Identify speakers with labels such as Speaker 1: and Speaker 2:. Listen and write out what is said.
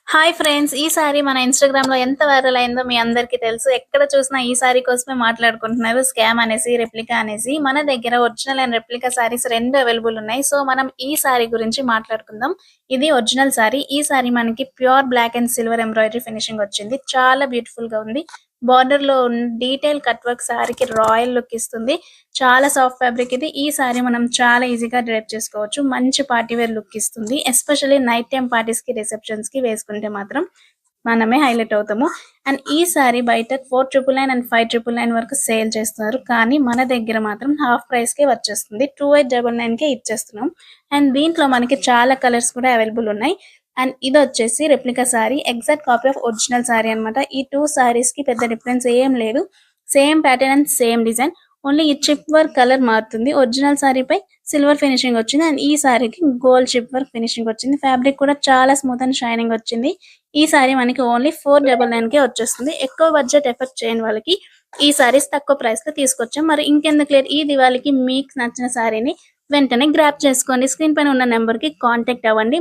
Speaker 1: Hi friends! ఈ sorry మన ఇన్‌స్టాగ్రామ్‌లో ఎంత వైరల్ అయిందో మీ అందరికీ తెలుసు. ఎక్కడ చూసినా ఈ సారీ కోసమే మాట్లాడుకుంటున్నారు. స్కామ్ అనేసి, రెప్లికా అనేసి. మన దగ్గర original and replica saris 2 available ఉన్నాయి. సో, మనం ఈ సారీ గురించి మాట్లాడుకుందాం. ఇది ఒరిజినల్ సారీ. ఈ సారీ మనకి pure black and silver embroidery finishing వచ్చింది. చాలా బ్యూటిఫుల్‌గా ఉంది. బార్డర్‌లో డీటెయిల్ కట్ వర్క్ సారీకి రాయల్ లుక్ ఇస్తుంది. చాలా సాఫ్ట్ ఫ్యాబ్రిక్ ఇది. ఈ సారీ మనం చాలా ఈజీగా డ్రైప్ చేసుకోవచ్చు. మంచి పార్టీ వేర్ లుక్ ఇస్తుంది. ఎస్పెషల్లీ నైట్ టైమ్ పార్టీస్‌కి, రిసెప్షన్స్‌కి వేసుకుంటే మాత్రం మనమే హైలైట్ అవుతాము. అండ్ ఈ సారీ బయట 4999 అండ్ 5999 వరకు సేల్ చేస్తున్నారు. కానీ మన దగ్గర మాత్రం హాఫ్ ప్రైస్‌కే వచ్చేస్తుంది. 2899కే ఇచ్చేస్తున్నాం. అండ్ దీంట్లో మనకి చాలా కలర్స్ కూడా అవైలబుల్ ఉన్నాయి. అండ్ ఇదొచ్చేసి replica sari. Exact copy of original sari అన్నమాట. ఈ 2 సారీస్‌కి పెద్ద డిఫరెన్స్ ఏం లేదు. Same pattern and same design. Only ఈ చిప్ వర్క్ కలర్ మారుతుంది. ఒరిజినల్ సారీపై సిల్వర్ ఫినిషింగ్ వచ్చింది. అండ్ ఈ సారీకి గోల్డ్ చిప్ వర్క్ ఫినిషింగ్ వచ్చింది. ఫ్యాబ్రిక్ కూడా చాలా స్మూత్ అండ్ షైనింగ్ వచ్చింది. ఈ సారీ మనకి ఓన్లీ 499కే వచ్చేస్తుంది. ఎక్కువ బడ్జెట్ ఎఫెక్ట్ చేయని వాళ్ళకి ఈ సారీస్ తక్కువ ప్రైస్‌లో తీసుకొచ్చాం. మరి ఇంకెందుకు లేట్ ఈ దివాళీకి మీకు నచ్చిన సారీని వెంటనే గ్రాబ్ చేసుకోండి. స్క్రీన్ పైన ఉన్న నంబర్‌కి కాంటాక్ట్ అవ్వండి.